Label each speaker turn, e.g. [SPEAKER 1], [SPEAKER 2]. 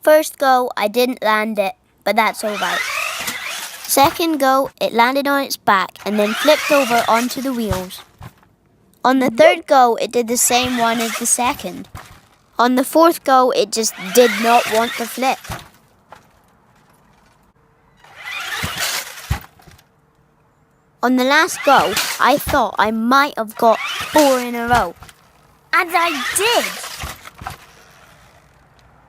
[SPEAKER 1] First go, I didn't land it, but that's alright. Second go, it landed on its back and then flipped over onto the wheels. On the third go, it did the same one as the second. On the fourth go, it just did not want to flip. On the last go, I thought I might have got 4 in a row. And I did!